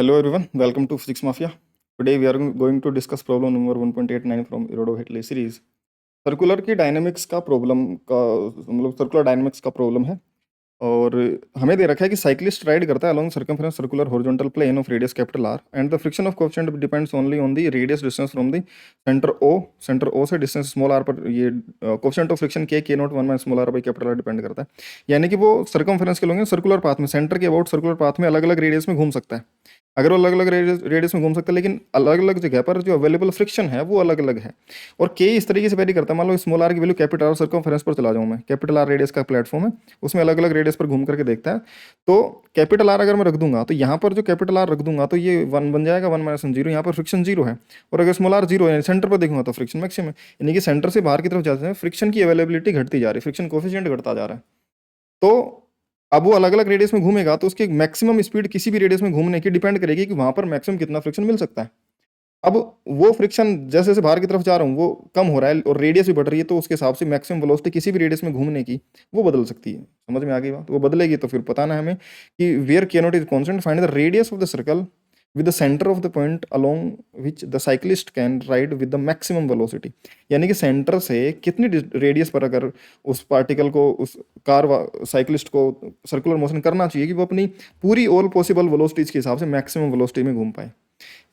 Hello everyone, welcome to Physics Mafia. Today we are going to discuss problem number 1.89 from Erodo-Hitley series. Circular की dynamics का problem का मतलब circular dynamics का problem है और हमें दे रखा है कि साइक्लिस्ट राइड करता है along circumference circular horizontal plane of radius capital R and the friction of coefficient depends only on the radius distance from the centre O से डिस्टेंस स्मॉल आर पर ये coefficient of friction k naught 1 small R by capital R depend करता है। यानी कि वो circumference के लोग सर्कुलर पाथ में सेंटर के अबाउट सर्कुलर पाथ में अलग अलग रेडियस में घूम सकता है। अगर वो अलग अलग रेडियस में घूम सकता है लेकिन अलग अलग जगह पर जो अवेलेबल फ्रिक्शन है वो अलग अलग है और के इस तरीके से वेरी करता है। मान लो स्मॉल आर की वैल्यू कैपिटल आर सर्कमफेरेंस पर चला जाऊँ मैं, कैपिटल आर रेडियस का प्लेटफॉर्म है उसमें अलग अलग रेडियस पर घूम करके देखता है। तो कैपिटल आर अगर मैं रख दूंगा तो यहाँ पर जो कैपिटल आर रख दूंगा तो ये 1 बन जाएगा, 1 माइनस 0, यहाँ पर फ्रिक्शन 0 है। और अगर स्मॉल आर 0 है सेंटर पर देखूंगा तो फ्रिक्शन मैक्सिमम है, यानी कि सेंटर से बाहर की तरफ जाते हैं फ्रिक्शन की अवेलेबिलिटी घटती जा रही है, फ्रिक्शन कोफिशिएंट घटता जा रहा है। तो अब वो अलग अलग रेडियस में घूमेगा तो उसकी मैक्सिमम स्पीड किसी भी रेडियस में घूमने की डिपेंड करेगी कि वहां पर मैक्सिमम कितना फ्रिक्शन मिल सकता है। अब वो फ्रिक्शन जैसे जैसे बाहर की तरफ जा रहा हूँ वो कम हो रहा है और रेडियस भी बढ़ रही है, तो उसके हिसाब से मैक्सिमम वेलोसिटी किसी भी रेडियस में घूमने की वो बदल सकती है। समझ में आ गई बात? वो बदलेगी तो फिर बताना है हमें कि वेयर के not is constant, find the radius of the circle with the centre of the point along which the cyclist can ride with the maximum velocity. यानी कि सेंटर से कितनी रेडियस पर अगर उस पार्टिकल को उस कार साइक्लिस्ट को सर्कुलर मोशन करना चाहिए कि वो अपनी पूरी ऑल पॉसिबल वेलोसिटीज के हिसाब से मैक्सिमम वेलोसिटी में घूम पाए।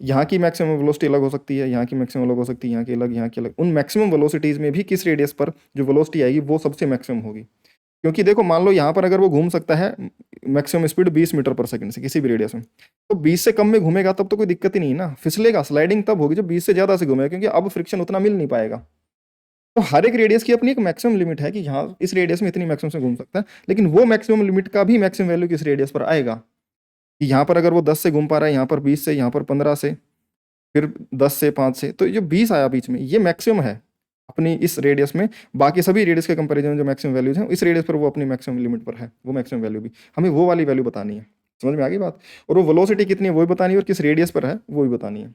यहाँ की मैक्सिमम वेलोसिटी अलग हो सकती है, यहाँ की मैक्सिमम अलग हो सकती है, यहाँ की अलग, यहाँ की अलग। उन मैक्सिमम वेलोसिटीज में भी किस रेडियस पर जो वेलोसिटी आएगी वो सबसे मैक्सिमम होगी। क्योंकि देखो मान लो यहाँ पर अगर वो घूम सकता है मैक्सिमम स्पीड 20 मीटर पर सेकंड से किसी भी रेडियस में, तो 20 से कम में घूमेगा तब तो कोई दिक्कत ही नहीं ना, फिसलेगा, स्लाइडिंग तब होगी जब 20 से ज्यादा से घूमेगा, क्योंकि अब फ्रिक्शन उतना मिल नहीं पाएगा। तो हर एक रेडियस की अपनी एक मैक्सिमम लिमिट है कि यहाँ इस रेडियस में इतनी मैक्सिमम से घूम सकता है, लेकिन वो मैक्सिमम लिमिट का भी मैक्सिमम वैल्यू किस रेडियस पर आएगा कि यहाँ पर अगर वो 10 से घूम पा रहा है, यहाँ पर 20 से, यहाँ पर 15 से, फिर 10 से, 5 से, तो जो 20 आया बीच में ये मैक्सिमम है अपनी इस रेडियस में। बाकी सभी रेडियस के कंपैरिजन जो मैक्सिमम वैल्यूज हैं इस रेडियस पर वो अपनी मैक्सिमम लिमिट पर है, वो मैक्सिमम वैल्यू भी हमें वो वाली वैल्यू बतानी है। समझ में आ गई बात? और वो वेलोसिटी कितनी है वो भी बतानी है और किस रेडियस पर है वो भी बतानी है।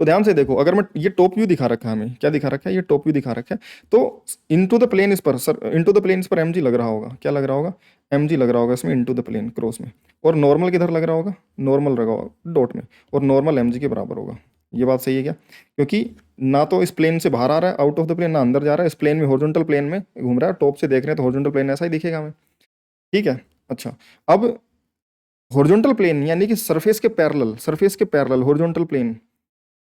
तो ध्यान से देखो, अगर मैं ये टॉप व्यू दिखा रखा है, हमें क्या दिखा रखा है, ये टॉप व्यू दिखा रखा है। तो इनटू द प्लेन इस पर सर, इनटू द प्लेन इस पर एमजी लग रहा होगा, क्या लग रहा होगा, एमजी लग रहा होगा इसमें इनटू द प्लेन क्रॉस में। और नॉर्मल किधर लग रहा होगा, नॉर्मल लगा होगा डॉट में, और नॉर्मल एमजी के बराबर होगा। ये बात सही है क्या? क्योंकि ना तो इस प्लेन से बाहर आ रहा है आउट ऑफ द प्लेन, ना अंदर जा रहा है, इस प्लेन में हॉरिजॉन्टल प्लेन में घूम रहा है। टॉप से देख रहे हैं तो हॉरिजॉन्टल प्लेन ऐसा ही दिखेगा हमें, ठीक है। अच्छा, अब हॉरिजॉन्टल प्लेन यानी कि सरफेस के पैरेलल हॉरिजॉन्टल प्लेन,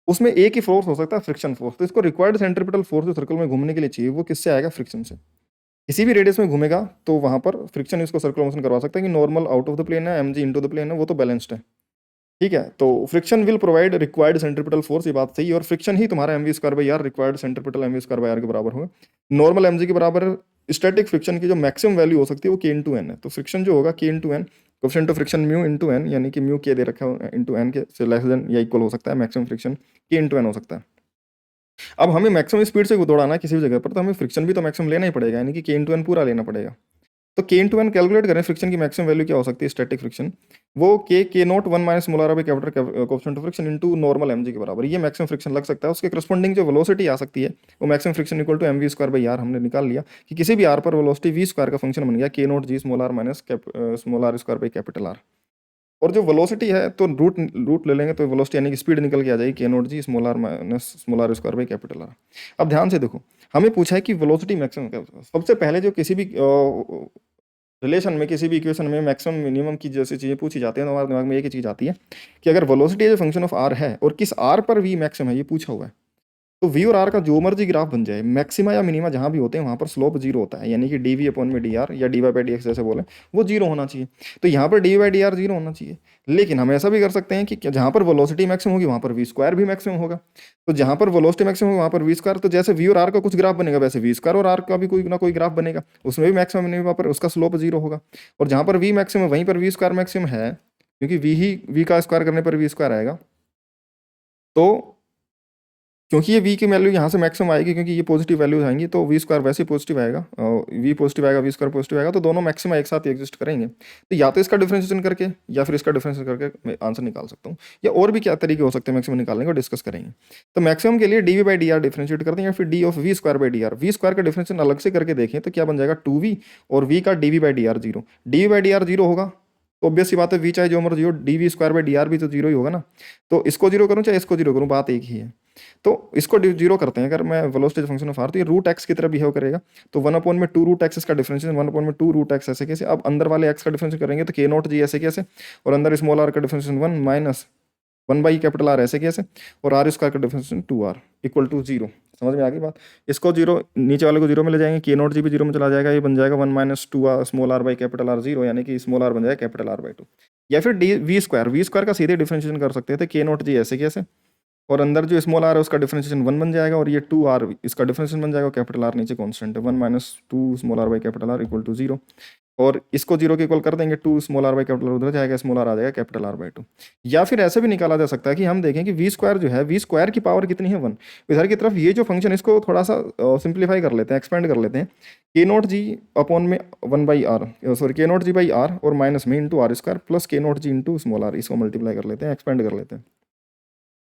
उसमें एक ही फोर्स हो सकता है, फ्रिक्शन फोर्स। तो इसको रिक्वायर्ड सेंट्रीपिटल फोर्स जो सर्कल में घूमने के लिए चाहिए वो किससे आएगा, फ्रिक्शन से। किसी भी रेडियस में घूमेगा तो वहां पर फ्रिक्शन इसको सर्कुलर मोशन करवा सकता है कि normal out of the plane है, एमजी इनटू द प्लेन है, वो तो बैलेंस्ड है, ठीक है। तो friction will provide required centripetal force, ये बात सही है। और फ्रिक्शन ही तुम्हारा mv square by R, required centripetal mv square by R के बराबर होगा। नॉर्मल एमजी के बराबर स्टैटिक फ्रिक्शन की जो मैक्सिमम वैल्यू हो सकती है वो के इंटू एन है। तो फ्रिक्शन जो होगा k into N, coefficient of friction mu into N, यानी कि म्यू के दे रखा है इंटू एन के से लेस देन या इक्वल हो सकता है, मैक्सिमम फ्रिक्शन के इंटू एन हो सकता है। अब हमें मैक्सिमम स्पीड से दौड़ाना है किसी भी जगह पर, तो हमें फ्रिक्शन भी तो मैक्सिमम लेना ही पड़ेगा, यानी कि के इंटू एन पूरा लेना पड़ेगा। तो के इंटू एन कैलकुलेट करें, फ्रिक्शन की मैक्सिमम वैल्यू क्या हो सकती है स्टैटिक फ्रिक्शन, वो के naught 1 minus molar by capital coefficient of friction into normal MG के बराबर। ये मैक्सिमम फ्रिक्शन लग सकता है। उसके करस्पॉन्डिंग जो वेलोसिटी आ सकती है वो maximum friction equal to M V square by R. हमने निकाल लिया कि किसी भी आर पर वेलोसिटी वी स्क्वायर का फंक्शन बन गया k naught G small R minus small R square by capital R. और जो वेलोसिटी है तो रूट ले लेंगे तो वेलोसिटी यानी कि स्पीड निकल के आ जाएगी k naught G small R minus small R square by capital R. अब ध्यान से देखो, हमें पूछा है कि वेलोसिटी मैक्सिमम। सबसे पहले जो किसी भी रिलेशन में, किसी भी इक्वेशन में मैक्सिमम मिनिमम की जैसी चीज़ें पूछी जाती हैं तो हमारे दिमाग में एक ही चीज़ आती है कि अगर velocity as a function of R है और किस आर पर वी मैक्सिमम है ये पूछा हुआ है, तो वी और आर का जो मर्जी ग्राफ बन जाए, मैक्सिमा या मिनिमा जहाँ भी होते हैं वहाँ पर स्लोप जीरो होता है, यानी कि डी वी अपॉन में डी आर या D Y by D X जैसे बोले वो जीरो होना चाहिए। तो यहाँ पर D by D R zero होना चाहिए। लेकिन हम ऐसा भी कर सकते हैं कि जहाँ पर वेलोसिटी मैक्सिमम होगी वहाँ पर वी स्क्वायर भी मैक्सिमम होगा। तो जहाँ पर वेलोसिटी मैक्सिमम होगी वहाँ पर वी स्क्वायर, तो जैसे वी और आर का कुछ ग्राफ बनेगा वैसे वी स्क्वायर और आर का भी कोई ना कोई ग्राफ बनेगा, उसमें भी मैक्सिमम मिनिमा पर उसका स्लोप जीरो होगा। और जहाँ पर वी मैक्सिमम वहीं पर वी स्क्वायर मैक्सिमम है, क्योंकि वी का स्क्वायर करने पर वी स्क्वायर आएगा। तो क्योंकि ये v की वैल्यू यहाँ से मैक्सिमम आएगी, क्योंकि ये पॉजिटिव वैल्यूज आएंगी, तो वी स्क्वायर वैसे ही पॉजिटिव आएगा, वी पॉजिटिव आएगा, वी स्क्वायर पॉजिटिव आएगा, तो दोनों मैक्सिमम एक साथ एग्जिस्ट करेंगे। तो या तो इसका डिफरेंशिएशन करके या फिर इसका डिफरेंशिएशन करके मैं आंसर निकाल सकता हूँ, या और भी क्या तरीके हो सकते हैं मैक्सिमम निकालने को, डिस्कस करेंगे। तो मैक्सिमम के लिए D V by D R differentiate करते हैं, या फिर D of V square by D R. V square का डिफरेंशिएशन अलग से करके देखें तो क्या बन जाएगा 2v, और v का D V by D R zero. D V by D R zero होगा तो ऑब्वियस सी बात है वी चाहे जो मर्जी हो, D V square by D R भी तो जीरो ही होगा ना। तो इसको जीरो करूँ चाहे इसको जीरो करूँ, बात एक ही है। तो इसको जीरो करते हैं, अगर मैं वेलोसिटी फंक्शन ऑफ आर, तो ये रूट एक्स की तरह बिहेव करेगा। तो 1 में 2 रूट एक्स इसका डिफरेंशियल, 1 में 2 रूट एक्स ऐसे कैसे। अब अंदर वाले एक्स का डिफरेंशियल करेंगे तो के नॉट जी ऐसे कैसे, और अंदर स्मॉल आर का डिफरेंशियल 1 माइनस 1/कैपिटल आर ऐसे कैसे, और आर स्क्वायर का differential 2r equal to zero. समझ में आ गई बात। इसको जीरो, नीचे वाले को जीरो में ले जाएंगे, के नॉट जी भी जीरो में चला जाएगा, ये बन जाएगा 1 minus 2 small R by capital R zero, यानी कि स्मॉल आर बन जाएगा कैपिटल आर बाई 2। या फिर डी वी स्क्वायर का सीधे डिफरेंशिएशन कर सकते थे, के नॉट जी ऐसे कैसे, और अंदर जो स्मॉल आर है उसका डिफरेंशिएशन 1 बन जाएगा, और ये 2r इसका डिफरेंशिएशन बन जाएगा, कैपिटल आर नीचे कांस्टेंट है, 1 minus 2 small R by capital R equal to zero. और इसको जीरो के इक्वल कर देंगे, 2 स्मॉल आर बाई कैपिटल उधर जाएगा, स्मॉल आर आ जाएगा कैपिटल आर बाई 2। या फिर ऐसे भी निकाला जा सकता है कि हम देखें कि वी स्क्वायर जो है, वी स्क्वायर की पावर कितनी है 1। इधर की तरफ ये जो फंक्शन, इसको थोड़ा सा सिंप्लीफाई कर लेते हैं, एक्सपेंड कर लेते हैं। के नॉट जी अपॉन में 1/r, sorry k naught G by R, और माइनस में into R square plus k naught G into small R, इसको मल्टीप्लाई कर लेते हैं, एक्सपेंड कर लेते हैं।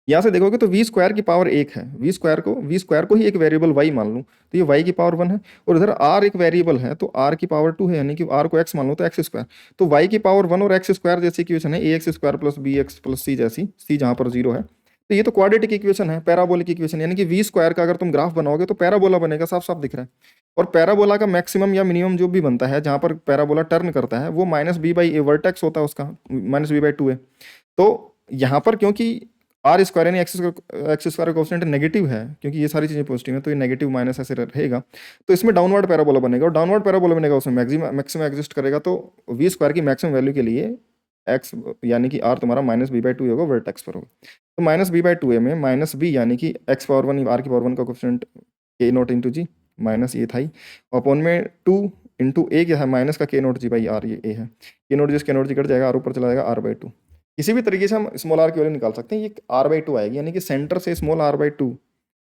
यहाँ से देखोगे तो वी स्क्वायर की पावर 1 है, वी स्क्वायर को ही एक वेरिएबल y मान लूँ तो ये y की पावर 1 है, और इधर r एक वेरिएबल है तो r की पावर 2 है, यानी कि r को x मान लो तो x स्क्वायर। तो y की पावर 1 और x स्क्वायर जैसी इक्वेशन है, ax square plus bx plus c जैसी, c जहाँ पर जीरो है। तो ये तो क्वाड्रेटिक इक्वेशन है, पैराबोलिक इक्वेशन, यानी कि वी स्क्वायर का अगर तुम ग्राफ बनाओगे तो पैराबोला बनेगा, साफ साफ दिख रहा है। और पैराबोला का मैक्सिमम या मिनिमम जो भी बनता है, जहाँ पर पैराबोला टर्न करता है, वो minus B by A vertex होता है उसका, माइनस बी बाई 2 है। तो यहाँ पर क्योंकि आर स्क्वायर यानी एक्स स्क्वायर का कोफिशिएंट नेगेटिव है, क्योंकि ये सारी चीज़ें पॉजिटिव हैं, तो ये नेगेटिव माइनस ऐसे रहेगा, तो इसमें डाउनवर्ड पैराबोला बनेगा, और डाउनवर्ड पैराबोला बनेगा उसमें मैक्सिमम एग्जिस्ट करेगा। तो वी स्क्वायर की मैक्सिमम वैल्यू के लिए एक्स यानी कि आर तुम्हारा माइनस बी बाई 2 होगा, वर्टेक्स पर होगा। तो माइनस बी बाई 2 में माइनस बी यानी कि एक्स पावर 1 आर की पावर 1 का कोफिशिएंट के नोट इंटू जी, माइनस ये था ही, अपॉन में 2 इंटू ए क्या है, माइनस का के नोट जी बाई आर, ये ए है, के नोट जी कट जाएगा, आर ऊपर चला जाएगा, आर बाई 2। किसी भी तरीके से हम स्मॉल आर की वैल्यू निकाल सकते हैं, ये आर बाई 2 आएगी, यानी कि सेंटर से स्मॉल आर बाई 2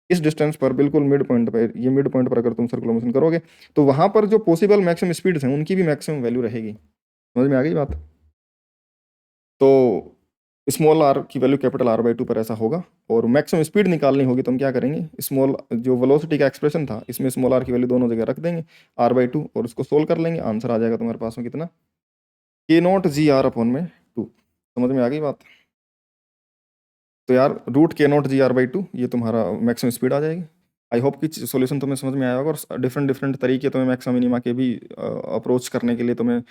इस डिस्टेंस पर, बिल्कुल मिड पॉइंट पर, ये मिड पॉइंट पर अगर तुम सर्कुलर मोशन करोगे तो वहां पर जो पॉसिबल मैक्सिमम स्पीड्स हैं उनकी भी मैक्सिमम वैल्यू रहेगी। समझ में आ गई बात। तो स्मॉल आर की वैल्यू कैपिटल आर बाई 2 पर ऐसा होगा, और मैक्सिमम स्पीड निकालनी होगी तो हम क्या करेंगे, स्मॉल जो वेलोसिटी का एक्सप्रेशन था इसमें स्मॉल आर की वैल्यू दोनों जगह रख देंगे, आर बाई 2, और उसको सोल्व कर लेंगे, आंसर आ जाएगा तुम्हारे पास में कितना, के नॉट जी आर अपॉन में 2। समझ में आ गई बात। तो यार रूट के नॉट जी आर बाई 2 ये तुम्हारा मैक्सिमम स्पीड आ जाएगी। आई होप कि सॉल्यूशन तुम्हें समझ में आया होगा, और डिफरेंट डिफरेंट तरीके तुम्हें मैक्सिमम मिनिमा के भी अप्रोच करने के लिए तुम्हें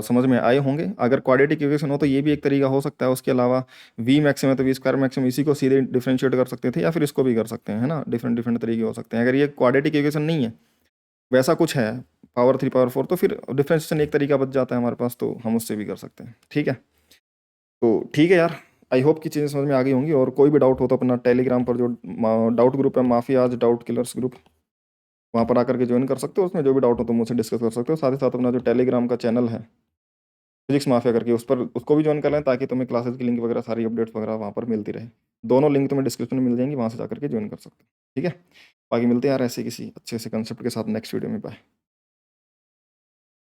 समझ में आए होंगे। अगर क्वाड्रेटिक इक्वेशन हो तो ये भी एक तरीका हो सकता है। उसके अलावा वी मैक्सिमम है तो वी स्क्वायर मैक्सिमम, इसी को सीधे डिफरेंशिएट कर सकते थे, या फिर इसको भी कर सकते हैं, है ना। डिफरेंट डिफरेंट तरीके हो सकते हैं। अगर ये क्वाड्रेटिक इक्वेशन नहीं है, वैसा कुछ है पावर 3 पावर 4, तो फिर डिफरेंशिएशन एक तरीका बच जाता है हमारे पास, तो हम उससे भी कर सकते हैं। ठीक है, तो ठीक है यार, आई होप कि चीज़ें समझ में आ गई होंगी। और कोई भी डाउट हो तो अपना टेलीग्राम पर जो डाउट ग्रुप है, माफियाज डाउट किलर्स ग्रुप, वहाँ पर आकर के ज्वाइन कर सकते हो। उसमें जो भी डाउट हो तो मुझसे डिस्कस कर सकते हो। साथ ही साथ अपना जो टेलीग्राम का चैनल है फिजिक्स माफिया करके, उस पर उसको भी ज्वाइन कर लें, ताकि तुम्हें क्लासेस की लिंक वगैरह, सारी अपडेट्स वगैरह वहाँ पर मिलती रहे। दोनों लिंक तुम्हें डिस्क्रिप्शन में मिल जाएंगी, वहाँ से जाकर के ज्वाइन कर सकते हो। ठीक है, बाकी मिलते हैं यार ऐसे किसी अच्छे से कंसेप्ट के साथ नेक्स्ट वीडियो में। बाय।